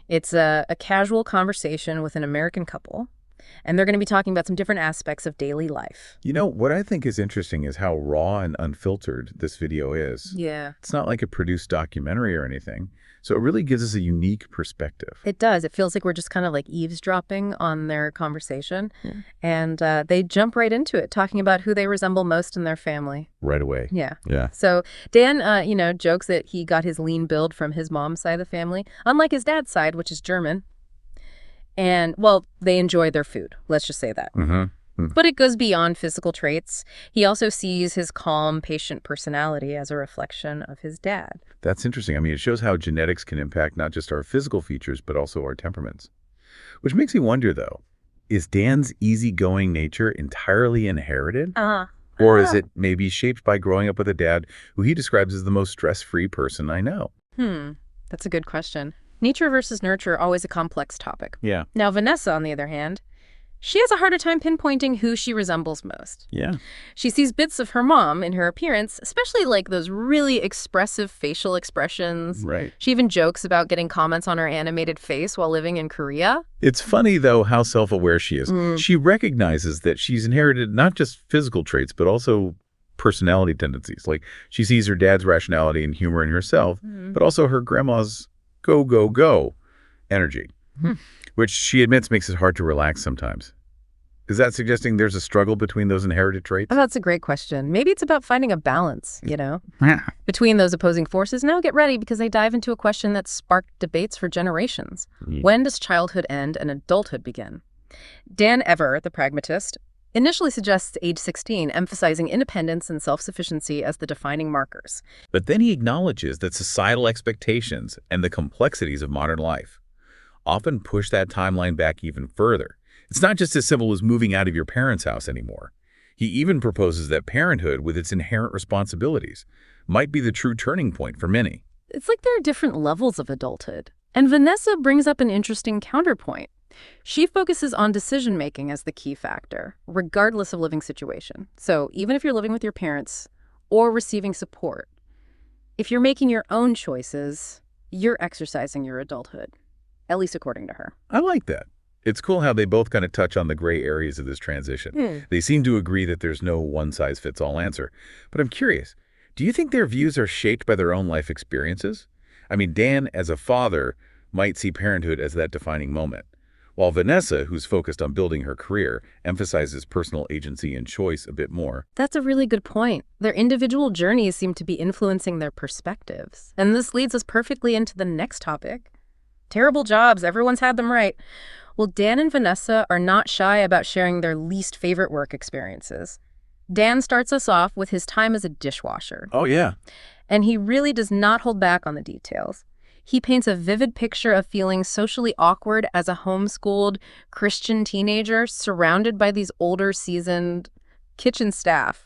It's a casual conversation with an American couple, and they're going to be talking about some different aspects of daily life. You know, what I think is interesting is how raw and unfiltered this video is. Yeah. It's not like a produced documentary or anything, so it really gives us a unique perspective. It does. It feels like we're just kind of like eavesdropping on their conversation. Yeah. And they jump right into it, talking about who they resemble most in their family. Right away. Yeah. Yeah. So Dan, jokes that he got his lean build from his mom's side of the family, unlike his dad's side, which is German. And, well, they enjoy their food. Let's just say that. But it goes beyond physical traits. He also sees his calm, patient personality as a reflection of his dad. That's interesting. I mean, it shows how genetics can impact not just our physical features, but also our temperaments. Which makes me wonder, though, is Dan's easygoing nature entirely inherited? Or is it maybe shaped by growing up with a dad who he describes as the most stress-free person I know? That's a good question. Nature versus nurture, always a complex topic. Yeah. Now, Vanessa, on the other hand, she has a harder time pinpointing who she resembles most. Yeah. She sees bits of her mom in her appearance, especially like those really expressive facial expressions. Right. She even jokes about getting comments on her animated face while living in Korea. It's funny, though, how self-aware she is. She recognizes that she's inherited not just physical traits, but also personality tendencies. Like, she sees her dad's rationality and humor in herself, but also her grandma's go, go, go energy, which she admits makes it hard to relax sometimes. Is that suggesting there's a struggle between those inherited traits? Oh, that's a great question. Maybe it's about finding a balance, between those opposing forces. Now get ready, because they dive into a question that's sparked debates for generations. When does childhood end and adulthood begin? Dan Ever, the pragmatist, initially suggests age 16, emphasizing independence and self-sufficiency as the defining markers. But then he acknowledges that societal expectations and the complexities of modern life often push that timeline back even further. It's not just as simple as moving out of your parents' house anymore. He even proposes that parenthood, with its inherent responsibilities, might be the true turning point for many. It's like there are different levels of adulthood. And Vanessa brings up an interesting counterpoint. She focuses on decision-making as the key factor, regardless of living situation. So even if you're living with your parents or receiving support, if you're making your own choices, you're exercising your adulthood, at least according to her. I like that. It's cool how they both kind of touch on the gray areas of this transition. They seem to agree that there's no one-size-fits-all answer. But I'm curious, do you think their views are shaped by their own life experiences? I mean, Dan, as a father, might see parenthood as that defining moment, while Vanessa, who's focused on building her career, emphasizes personal agency and choice a bit more. That's a really good point. Their individual journeys seem to be influencing their perspectives. And this leads us perfectly into the next topic. Terrible jobs. Everyone's had them right. Well, Dan and Vanessa are not shy about sharing their least favorite work experiences. Dan starts us off with his time as a dishwasher. Oh, yeah. And he really does not hold back on the details. He paints a vivid picture of feeling socially awkward as a homeschooled Christian teenager surrounded by these older, seasoned kitchen staff.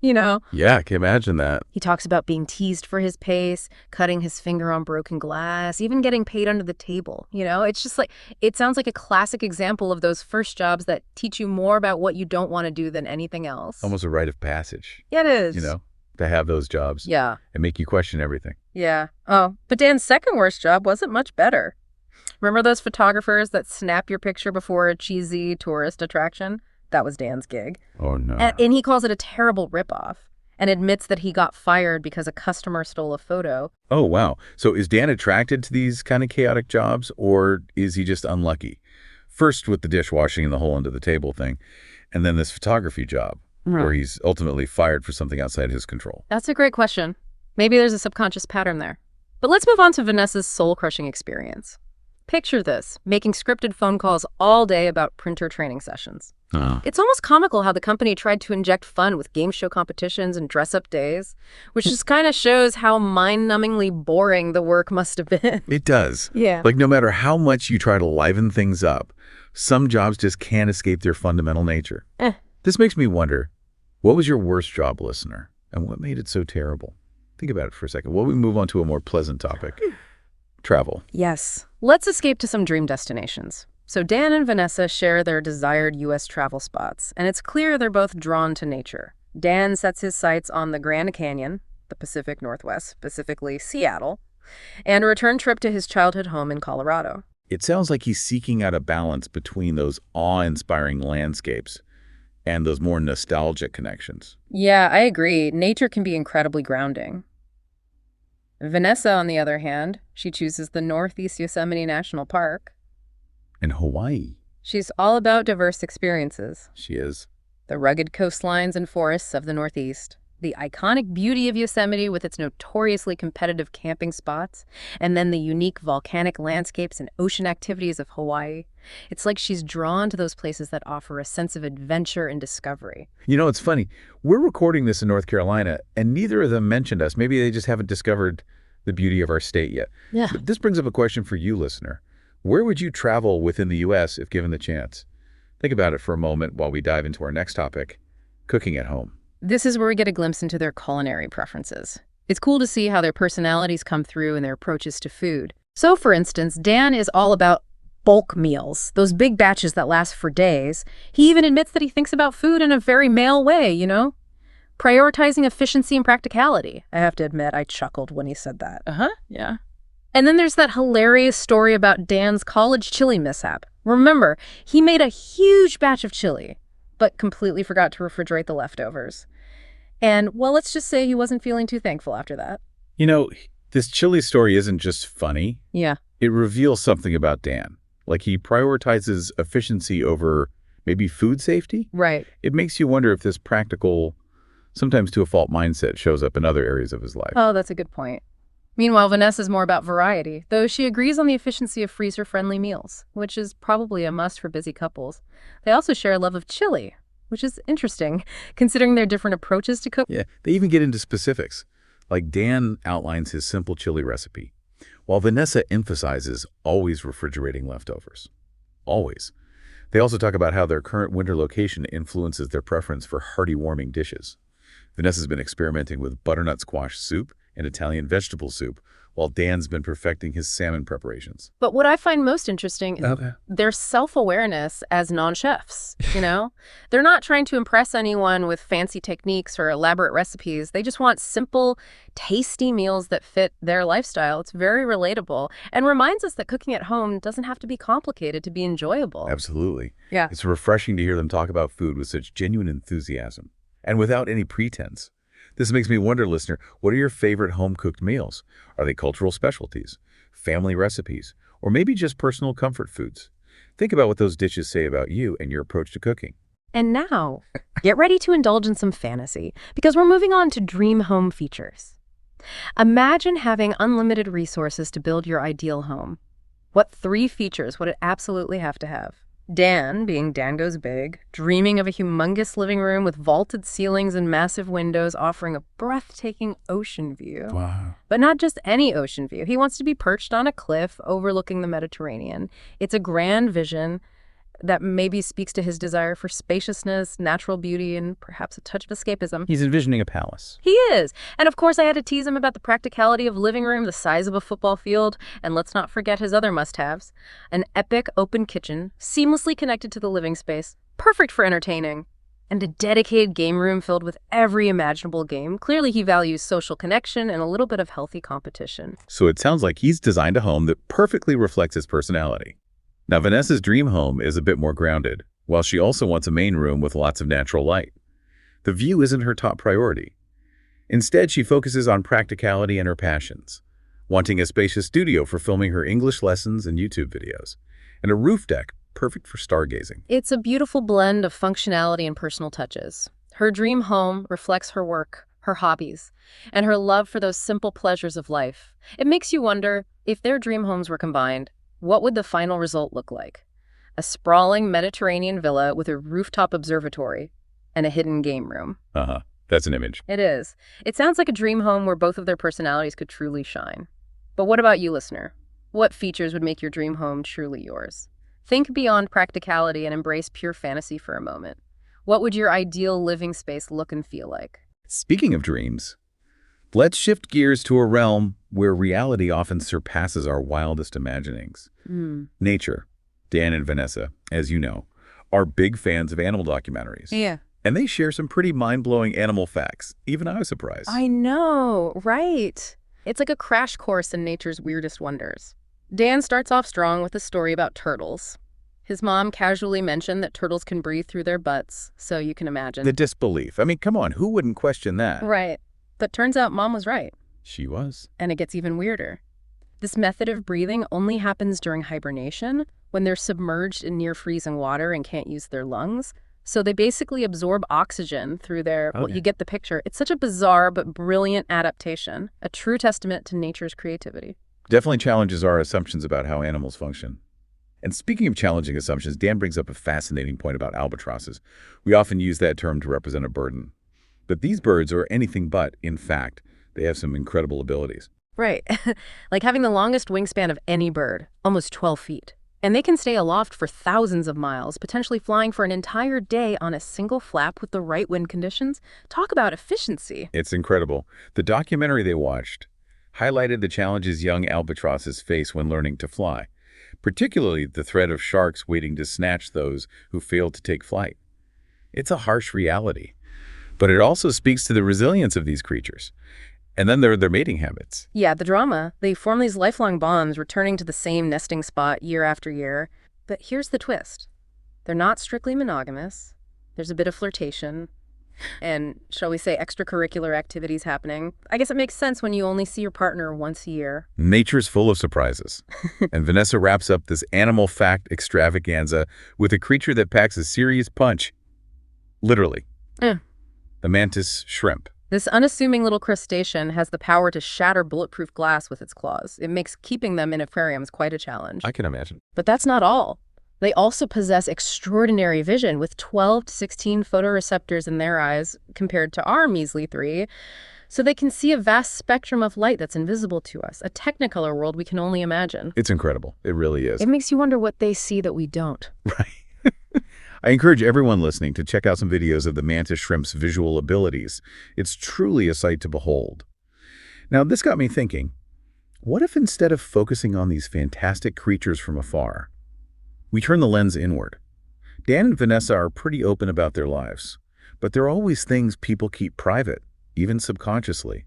Yeah, I can imagine that. He talks about being teased for his pace, cutting his finger on broken glass, even getting paid under the table. It's just like, it sounds like a classic example of those first jobs that teach you more about what you don't want to do than anything else. Almost a rite of passage. Yeah, it is. To have those jobs. Yeah. And make you question everything. Yeah. Oh, but Dan's second worst job wasn't much better. Remember those photographers that snap your picture before a cheesy tourist attraction? That was Dan's gig. Oh, no. And he calls it a terrible ripoff and admits that he got fired because a customer stole a photo. Oh, wow. So is Dan attracted to these kind of chaotic jobs, or is he just unlucky? First with the dishwashing and the whole under the table thing, and then this photography job, where he's ultimately fired for something outside his control. That's a great question. Maybe there's a subconscious pattern there. But let's move on to Vanessa's soul-crushing experience. Picture this, making scripted phone calls all day about printer training sessions. It's almost comical how the company tried to inject fun with game show competitions and dress-up days, which just kind of shows how mind-numbingly boring the work must have been. It does. Yeah. Like, no matter how much you try to liven things up, some jobs just can't escape their fundamental nature. This makes me wonder, what was your worst job, listener? And what made it so terrible? Think about it for a second. While we move on to a more pleasant topic. Travel. Yes. Let's escape to some dream destinations. So Dan and Vanessa share their desired U.S. travel spots, and it's clear they're both drawn to nature. Dan sets his sights on the Grand Canyon, the Pacific Northwest, specifically Seattle, and a return trip to his childhood home in Colorado. It sounds like he's seeking out a balance between those awe-inspiring landscapes and those more nostalgic connections. Yeah, I agree. Nature can be incredibly grounding. Vanessa, on the other hand, she chooses the Northeast Yosemite National Park. In Hawaii, She's all about diverse experiences. she is. The rugged coastlines and forests of the Northeast, the iconic beauty of Yosemite with its notoriously competitive camping spots, and then the unique volcanic landscapes and ocean activities of Hawaii. It's like she's drawn to those places that offer a sense of adventure and discovery. You know, it's funny. We're recording this in North Carolina, and neither of them mentioned us. Maybe they just haven't discovered the beauty of our state yet. Yeah. But this brings up a question for you, listener. Where would you travel within the U.S. if given the chance? Think about it for a moment while we dive into our next topic, cooking at home. This is where we get a glimpse into their culinary preferences. It's cool to see how their personalities come through in their approaches to food. So, for instance, Dan is all about bulk meals, those big batches that last for days. He even admits that he thinks about food in a very male way, prioritizing efficiency and practicality. I have to admit, I chuckled when he said that. Yeah. And then there's that hilarious story about Dan's college chili mishap. Remember, he made a huge batch of chili, but completely forgot to refrigerate the leftovers. And, well, let's just say he wasn't feeling too thankful after that. You know, this chili story isn't just funny. Yeah. It reveals something about Dan. Like he prioritizes efficiency over maybe food safety. Right. It makes you wonder if this practical, sometimes to a fault mindset shows up in other areas of his life. Oh, that's a good point. Meanwhile, Vanessa's more about variety, though she agrees on the efficiency of freezer-friendly meals, which is probably a must for busy couples. They also share a love of chili, which is interesting, considering their different approaches to cooking. Yeah, they even get into specifics. Like Dan outlines his simple chili recipe, while Vanessa emphasizes always refrigerating leftovers. Always. They also talk about how their current winter location influences their preference for hearty warming dishes. Vanessa's been experimenting with butternut squash soup and Italian vegetable soup, while Dan's been perfecting his salmon preparations. But what I find most interesting is their self-awareness as non-chefs, They're not trying to impress anyone with fancy techniques or elaborate recipes. They just want simple, tasty meals that fit their lifestyle. It's very relatable and reminds us that cooking at home doesn't have to be complicated to be enjoyable. Absolutely. Yeah. It's refreshing to hear them talk about food with such genuine enthusiasm and without any pretense. This makes me wonder, listener, what are your favorite home-cooked meals? Are they cultural specialties, family recipes, or maybe just personal comfort foods? Think about what those dishes say about you and your approach to cooking. And now, get ready to indulge in some fantasy, because we're moving on to dream home features. Imagine having unlimited resources to build your ideal home. What 3 features would it absolutely have to have? Dan, being Dan Goes Big, dreaming of a humongous living room with vaulted ceilings and massive windows offering a breathtaking ocean view. Wow. But not just any ocean view. He wants to be perched on a cliff overlooking the Mediterranean. It's a grand vision that maybe speaks to his desire for spaciousness, natural beauty, and perhaps a touch of escapism. He's envisioning a palace. He is. And of course, I had to tease him about the practicality of living room the size of a football field. And let's not forget his other must-haves. An epic open kitchen, seamlessly connected to the living space, perfect for entertaining. And a dedicated game room filled with every imaginable game. Clearly, he values social connection and a little bit of healthy competition. So it sounds like he's designed a home that perfectly reflects his personality. Now, Vanessa's dream home is a bit more grounded, while she also wants a main room with lots of natural light. The view isn't her top priority. Instead, she focuses on practicality and her passions, wanting a spacious studio for filming her English lessons and YouTube videos, and a roof deck perfect for stargazing. It's a beautiful blend of functionality and personal touches. Her dream home reflects her work, her hobbies, and her love for those simple pleasures of life. It makes you wonder, if their dream homes were combined, what would the final result look like? A sprawling Mediterranean villa with a rooftop observatory and a hidden game room. That's an image. It is. It sounds like a dream home where both of their personalities could truly shine. But what about you, listener? What features would make your dream home truly yours? Think beyond practicality and embrace pure fantasy for a moment. What would your ideal living space look and feel like? Speaking of dreams, let's shift gears to a realm where reality often surpasses our wildest imaginings. Nature. Dan and Vanessa, as you know, are big fans of animal documentaries. Yeah. And they share some pretty mind-blowing animal facts. Even I was surprised. I know, right? It's like a crash course in nature's weirdest wonders. Dan starts off strong with a story about turtles. His mom casually mentioned that turtles can breathe through their butts, so you can imagine. The disbelief. I mean, come on, who wouldn't question that? Right. But turns out Mom was right. She was. And it gets even weirder. This method of breathing only happens during hibernation, when they're submerged in near-freezing water and can't use their lungs. So they basically absorb oxygen through their, well, you get the picture. It's such a bizarre but brilliant adaptation, a true testament to nature's creativity. Definitely challenges our assumptions about how animals function. And speaking of challenging assumptions, Dan brings up a fascinating point about albatrosses. We often use that term to represent a burden. But these birds are anything but, in fact, they have some incredible abilities. Right. Like having the longest wingspan of any bird, almost 12 feet. And they can stay aloft for thousands of miles, potentially flying for an entire day on a single flap with the right wind conditions. Talk about efficiency. It's incredible. The documentary they watched highlighted the challenges young albatrosses face when learning to fly, particularly the threat of sharks waiting to snatch those who fail to take flight. It's a harsh reality, but it also speaks to the resilience of these creatures. And then there are their mating habits. Yeah, the drama. They form these lifelong bonds, returning to the same nesting spot year after year. But here's the twist. They're not strictly monogamous. There's a bit of flirtation and, shall we say, extracurricular activities happening. I guess it makes sense when you only see your partner once a year. Nature's full of surprises. And Vanessa wraps up this animal fact extravaganza with a creature that packs a serious punch. Literally. The mantis shrimp. This unassuming little crustacean has the power to shatter bulletproof glass with its claws. It makes keeping them in aquariums quite a challenge. I can imagine. But that's not all. They also possess extraordinary vision with 12 to 16 photoreceptors in their eyes compared to our measly 3. So they can see a vast spectrum of light that's invisible to us, a technicolor world we can only imagine. It's incredible. It really is. It makes you wonder what they see that we don't. Right. I encourage everyone listening to check out some videos of the mantis shrimp's visual abilities. It's truly a sight to behold. Now, this got me thinking, what if instead of focusing on these fantastic creatures from afar, we turn the lens inward? Dan and Vanessa are pretty open about their lives, but there are always things people keep private, even subconsciously.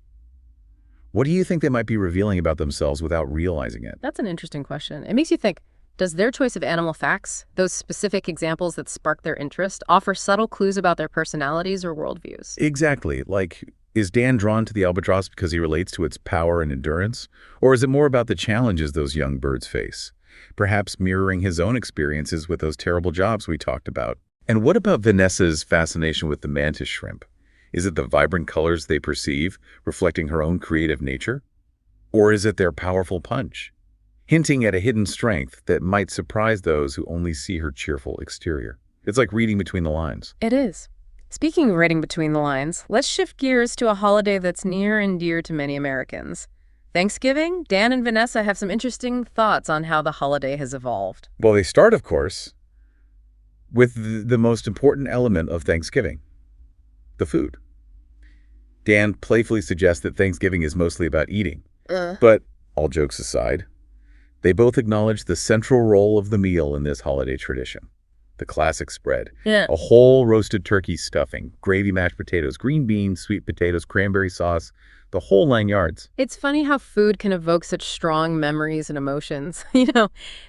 What do you think they might be revealing about themselves without realizing it? That's an interesting question. It makes you think, does their choice of animal facts, those specific examples that spark their interest, offer subtle clues about their personalities or worldviews? Exactly. Like, is Dan drawn to the albatross because he relates to its power and endurance? Or is it more about the challenges those young birds face? Perhaps mirroring his own experiences with those terrible jobs we talked about. And what about Vanessa's fascination with the mantis shrimp? Is it the vibrant colors they perceive, reflecting her own creative nature? Or is it their powerful punch, hinting at a hidden strength that might surprise those who only see her cheerful exterior? It's like reading between the lines. It is. Speaking of reading between the lines, let's shift gears to a holiday that's near and dear to many Americans. Thanksgiving. Dan and Vanessa have some interesting thoughts on how the holiday has evolved. Well, they start, of course, with the most important element of Thanksgiving, the food. Dan playfully suggests that Thanksgiving is mostly about eating. But, all jokes aside, they both acknowledge the central role of the meal in this holiday tradition. The classic spread. Yeah. A whole roasted turkey stuffing, gravy mashed potatoes, green beans, sweet potatoes, cranberry sauce, the whole 9 yards. It's funny how food can evoke such strong memories and emotions.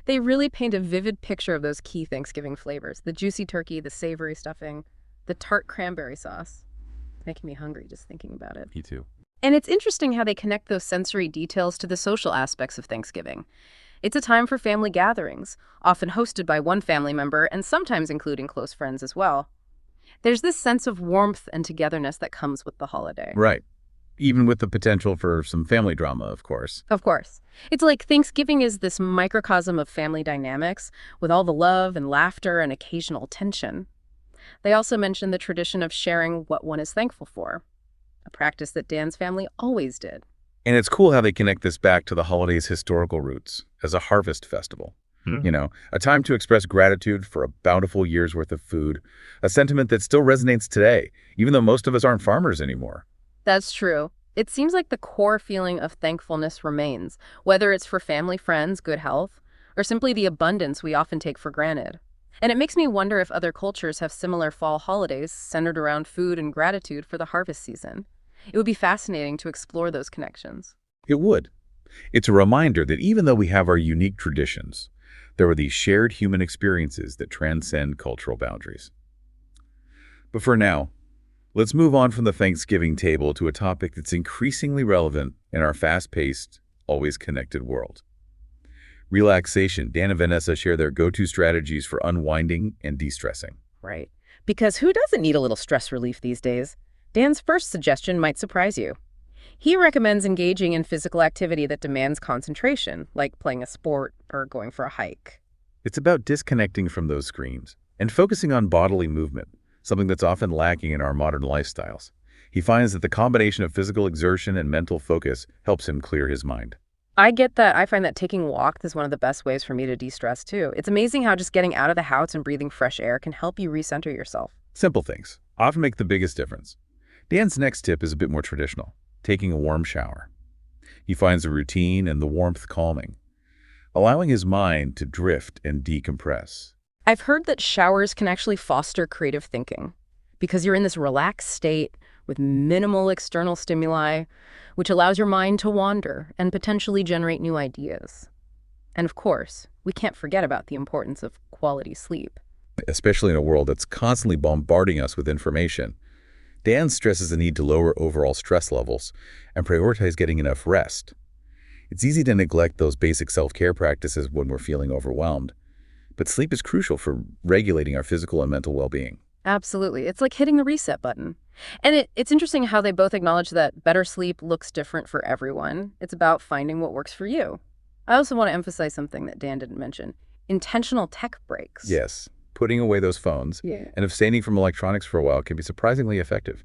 They really paint a vivid picture of those key Thanksgiving flavors. The juicy turkey, the savory stuffing, the tart cranberry sauce. Making me hungry just thinking about it. Me too. And it's interesting how they connect those sensory details to the social aspects of Thanksgiving. It's a time for family gatherings, often hosted by one family member and sometimes including close friends as well. There's this sense of warmth and togetherness that comes with the holiday. Right. Even with the potential for some family drama, of course. Of course. It's like Thanksgiving is this microcosm of family dynamics, with all the love and laughter and occasional tension. They also mention the tradition of sharing what one is thankful for, a practice that Dan's family always did. And it's cool how they connect this back to the holiday's historical roots as a harvest festival. A time to express gratitude for a bountiful year's worth of food, a sentiment that still resonates today, even though most of us aren't farmers anymore. That's true. It seems like the core feeling of thankfulness remains, whether it's for family, friends, good health, or simply the abundance we often take for granted. And it makes me wonder if other cultures have similar fall holidays centered around food and gratitude for the harvest season. It would be fascinating to explore those connections. It would. It's a reminder that even though we have our unique traditions, there are these shared human experiences that transcend cultural boundaries. But for now, let's move on from the Thanksgiving table to a topic that's increasingly relevant in our fast-paced, always connected world. Relaxation. Dan and Vanessa share their go-to strategies for unwinding and de-stressing. Right. Because who doesn't need a little stress relief these days? Dan's first suggestion might surprise you. He recommends engaging in physical activity that demands concentration, like playing a sport or going for a hike. It's about disconnecting from those screens and focusing on bodily movement, something that's often lacking in our modern lifestyles. He finds that the combination of physical exertion and mental focus helps him clear his mind. I get that. I find that taking walks is one of the best ways for me to de-stress, too. It's amazing how just getting out of the house and breathing fresh air can help you recenter yourself. Simple things often make the biggest difference. Dan's next tip is a bit more traditional, taking a warm shower. He finds the routine and the warmth calming, allowing his mind to drift and decompress. I've heard that showers can actually foster creative thinking because you're in this relaxed state with minimal external stimuli, which allows your mind to wander and potentially generate new ideas. And of course, we can't forget about the importance of quality sleep. Especially in a world that's constantly bombarding us with information. Dan stresses the need to lower overall stress levels and prioritize getting enough rest. It's easy to neglect those basic self-care practices when we're feeling overwhelmed, but sleep is crucial for regulating our physical and mental well-being. Absolutely. It's like hitting the reset button. And it's interesting how they both acknowledge that better sleep looks different for everyone. It's about finding what works for you. I also want to emphasize something that Dan didn't mention. Intentional tech breaks. Yes, putting away those phones and abstaining from electronics for a while can be surprisingly effective.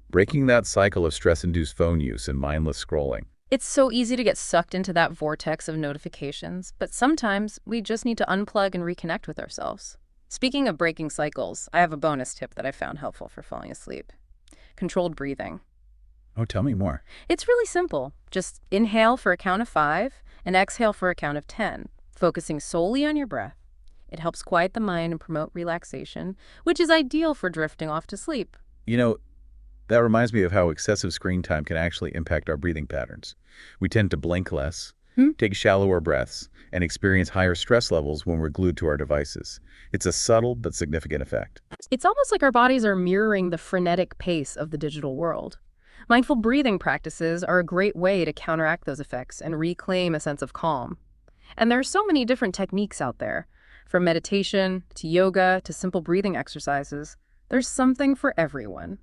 Breaking that cycle of stress-induced phone use and mindless scrolling. It's so easy to get sucked into that vortex of notifications, but sometimes we just need to unplug and reconnect with ourselves. Speaking of breaking cycles, I have a bonus tip that I found helpful for falling asleep. Controlled breathing. Oh, tell me more. It's really simple. Just inhale for a count of 5 and exhale for a count of 10, focusing solely on your breath. It helps quiet the mind and promote relaxation, which is ideal for drifting off to sleep. That reminds me of how excessive screen time can actually impact our breathing patterns. We tend to blink less, take shallower breaths, and experience higher stress levels when we're glued to our devices. It's a subtle but significant effect. It's almost like our bodies are mirroring the frenetic pace of the digital world. Mindful breathing practices are a great way to counteract those effects and reclaim a sense of calm. And there are so many different techniques out there. From meditation to yoga to simple breathing exercises, there's something for everyone.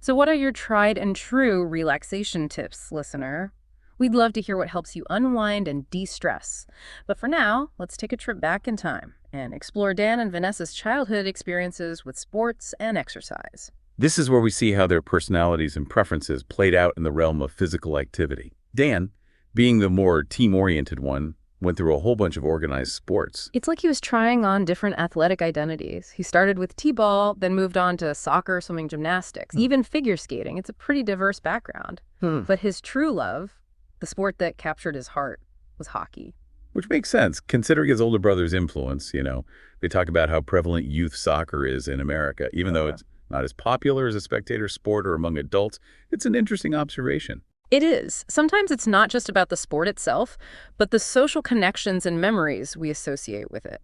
So what are your tried and true relaxation tips, listener? We'd love to hear what helps you unwind and de-stress. But for now, let's take a trip back in time and explore Dan and Vanessa's childhood experiences with sports and exercise. This is where we see how their personalities and preferences played out in the realm of physical activity. Dan, being the more team-oriented one, went through a whole bunch of organized sports. It's like he was trying on different athletic identities. He started with t-ball, then moved on to soccer, swimming, gymnastics, even figure skating. It's a pretty diverse background. But his true love, the sport that captured his heart, was hockey. Which makes sense, considering his older brother's influence. They talk about how prevalent youth soccer is in America. Even though it's not as popular as a spectator sport or among adults, it's an interesting observation. It is. Sometimes it's not just about the sport itself, but the social connections and memories we associate with it.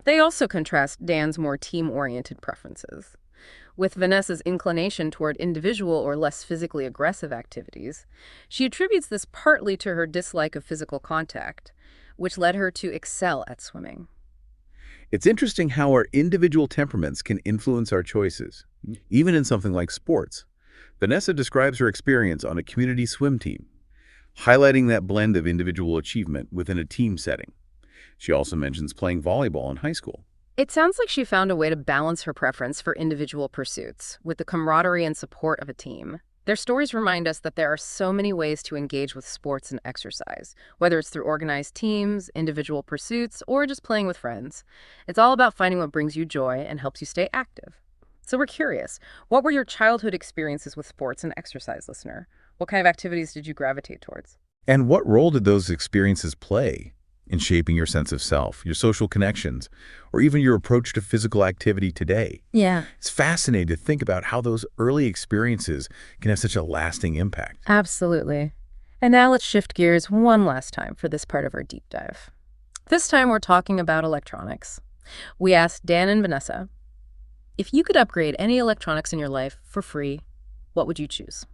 They also contrast Dan's more team-oriented preferences. With Vanessa's inclination toward individual or less physically aggressive activities, she attributes this partly to her dislike of physical contact, which led her to excel at swimming. It's interesting how our individual temperaments can influence our choices, even in something like sports. Vanessa describes her experience on a community swim team, highlighting that blend of individual achievement within a team setting. She also mentions playing volleyball in high school. It sounds like she found a way to balance her preference for individual pursuits with the camaraderie and support of a team. Their stories remind us that there are so many ways to engage with sports and exercise, whether it's through organized teams, individual pursuits, or just playing with friends. It's all about finding what brings you joy and helps you stay active. So we're curious, what were your childhood experiences with sports and exercise, listener? What kind of activities did you gravitate towards? And what role did those experiences play in shaping your sense of self, your social connections, or even your approach to physical activity today? Yeah. It's fascinating to think about how those early experiences can have such a lasting impact. Absolutely. And now let's shift gears one last time for this part of our deep dive. This time we're talking about electronics. We asked Dan and Vanessa, if you could upgrade any electronics in your life for free, what would you choose?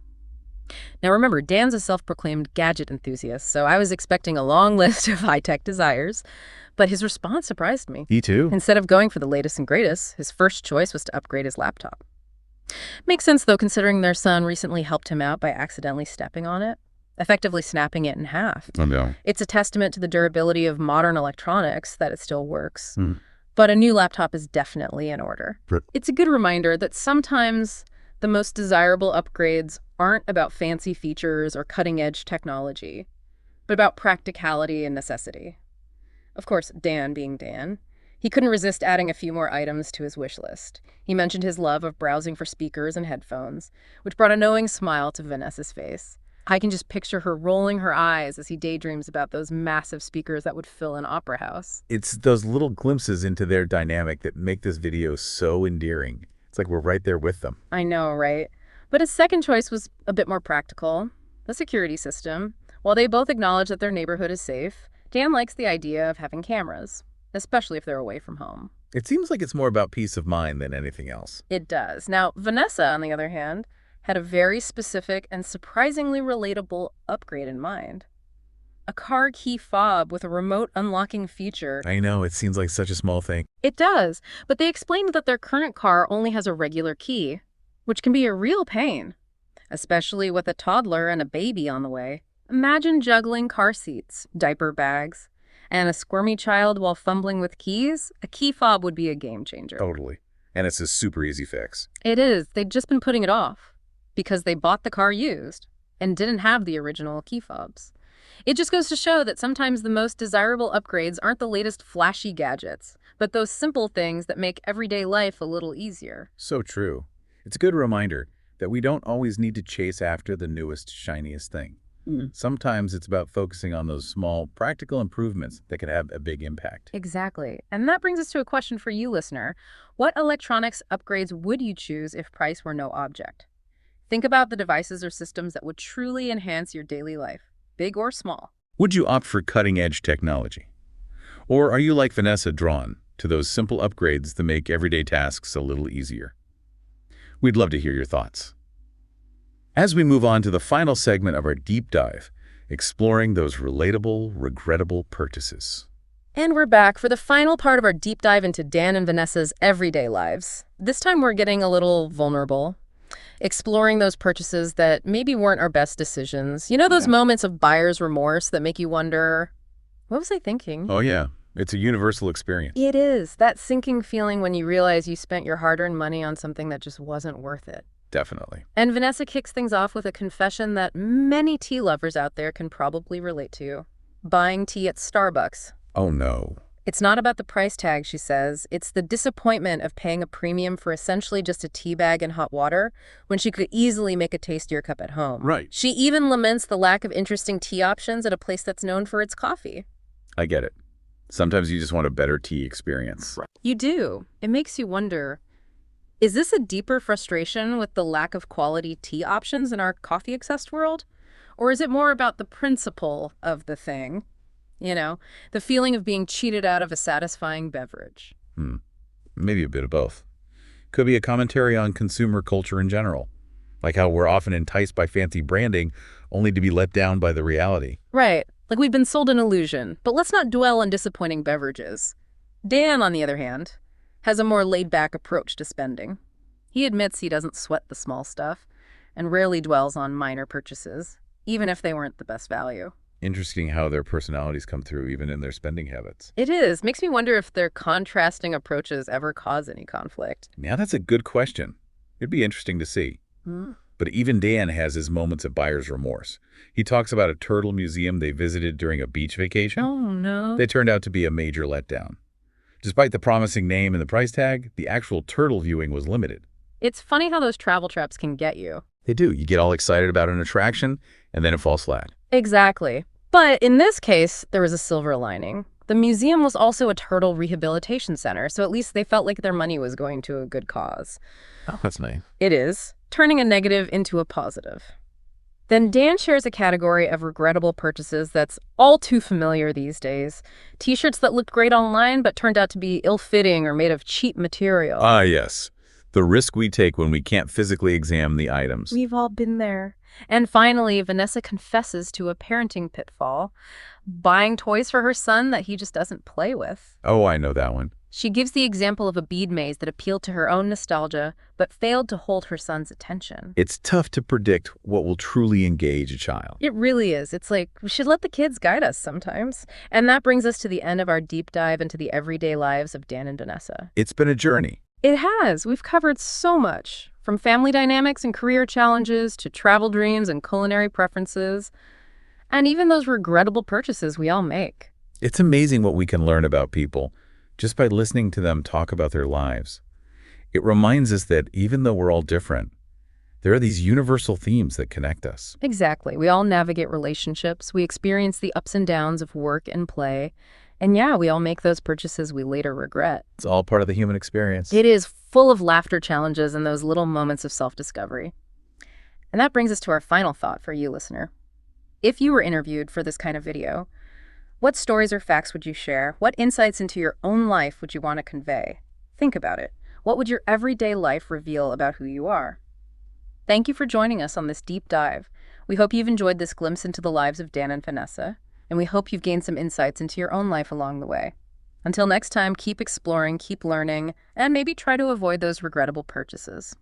Now remember, Dan's a self-proclaimed gadget enthusiast, so I was expecting a long list of high-tech desires, but his response surprised me. Me too. Instead of going for the latest and greatest, his first choice was to upgrade his laptop. Makes sense, though, considering their son recently helped him out by accidentally stepping on it, effectively snapping it in half. Oh, no. It's a testament to the durability of modern electronics that it still works. But a new laptop is definitely in order. Right. It's a good reminder that sometimes the most desirable upgrades aren't about fancy features or cutting-edge technology, but about practicality and necessity. Of course, Dan being Dan, he couldn't resist adding a few more items to his wish list. He mentioned his love of browsing for speakers and headphones, which brought a knowing smile to Vanessa's face. I can just picture her rolling her eyes as he daydreams about those massive speakers that would fill an opera house. It's those little glimpses into their dynamic that make this video so endearing. It's like we're right there with them. I know, right? But his second choice was a bit more practical, the security system. While they both acknowledge that their neighborhood is safe, Dan likes the idea of having cameras, especially if they're away from home. It seems like it's more about peace of mind than anything else. It does. Now, Vanessa, on the other hand, had a very specific and surprisingly relatable upgrade in mind. A car key fob with a remote unlocking feature. I know, it seems like such a small thing. It does, but they explained that their current car only has a regular key, which can be a real pain, especially with a toddler and a baby on the way. Imagine juggling car seats, diaper bags, and a squirmy child while fumbling with keys. A key fob would be a game changer. Totally. And it's a super easy fix. It is. They'd just been putting it off because they bought the car used and didn't have the original key fobs. It just goes to show that sometimes the most desirable upgrades aren't the latest flashy gadgets, but those simple things that make everyday life a little easier. So true. It's a good reminder that we don't always need to chase after the newest, shiniest thing. Sometimes it's about focusing on those small, practical improvements that can have a big impact. Exactly. And that brings us to a question for you, listener. What electronics upgrades would you choose if price were no object? Think about the devices or systems that would truly enhance your daily life, big or small. Would you opt for cutting-edge technology? Or are you like Vanessa, drawn to those simple upgrades that make everyday tasks a little easier? We'd love to hear your thoughts. As we move on to the final segment of our deep dive, exploring those relatable, regrettable purchases. And we're back for the final part of our deep dive into Dan and Vanessa's everyday lives. This time we're getting a little vulnerable, exploring those purchases that maybe weren't our best decisions. You know those moments of buyer's remorse that make you wonder, what was I thinking? Oh yeah, it's a universal experience. It is. That sinking feeling when you realize you spent your hard-earned money on something that just wasn't worth it. Definitely. And Vanessa kicks things off with a confession that many tea lovers out there can probably relate to. Buying tea at Starbucks. Oh no. It's not about the price tag, she says. It's the disappointment of paying a premium for essentially just a tea bag and hot water when she could easily make a tastier cup at home. Right. She even laments the lack of interesting tea options at a place that's known for its coffee. I get it. Sometimes you just want a better tea experience. You do. It makes you wonder, is this a deeper frustration with the lack of quality tea options in our coffee-obsessed world? Or is it more about the principle of the thing? You know, the feeling of being cheated out of a satisfying beverage. Maybe a bit of both. Could be a commentary on consumer culture in general, like how we're often enticed by fancy branding only to be let down by the reality. Right. Like we've been sold an illusion. But let's not dwell on disappointing beverages. Dan, on the other hand, has a more laid-back approach to spending. He admits he doesn't sweat the small stuff and rarely dwells on minor purchases, even if they weren't the best value. Interesting how their personalities come through even in their spending habits. It is. Makes me wonder if their contrasting approaches ever cause any conflict. Now that's a good question. It'd be interesting to see. But even Dan has his moments of buyer's remorse. He talks about a turtle museum they visited during a beach vacation. Oh, no. They turned out to be a major letdown. Despite the promising name and the price tag, the actual turtle viewing was limited. It's funny how those travel traps can get you. They do. You get all excited about an attraction, and then it falls flat. Exactly. But in this case, there was a silver lining. The museum was also a turtle rehabilitation center, so at least they felt like their money was going to a good cause. Oh, that's nice. It is, turning a negative into a positive. Then Dan shares a category of regrettable purchases that's all too familiar these days. T-shirts that looked great online but turned out to be ill-fitting or made of cheap material. Ah, yes. The risk we take when we can't physically examine the items. We've all been there. And finally, Vanessa confesses to a parenting pitfall, buying toys for her son that he just doesn't play with. Oh, I know that one. She gives the example of a bead maze that appealed to her own nostalgia, but failed to hold her son's attention. It's tough to predict what will truly engage a child. It really is. It's like, we should let the kids guide us sometimes. And that brings us to the end of our deep dive into the everyday lives of Dan and Vanessa. It's been a journey. It has. We've covered so much, from family dynamics and career challenges to travel dreams and culinary preferences, and even those regrettable purchases we all make. It's amazing what we can learn about people just by listening to them talk about their lives. It reminds us that even though we're all different, there are these universal themes that connect us. Exactly. We all navigate relationships. We experience the ups and downs of work and play. And yeah, we all make those purchases we later regret. It's all part of the human experience. It is full of laughter challenges and those little moments of self-discovery. And that brings us to our final thought for you, listener. If you were interviewed for this kind of video, what stories or facts would you share? What insights into your own life would you want to convey? Think about it. What would your everyday life reveal about who you are? Thank you for joining us on this deep dive. We hope you've enjoyed this glimpse into the lives of Dan and Vanessa, and we hope you've gained some insights into your own life along the way. Until next time, keep exploring, keep learning, and maybe try to avoid those regrettable purchases.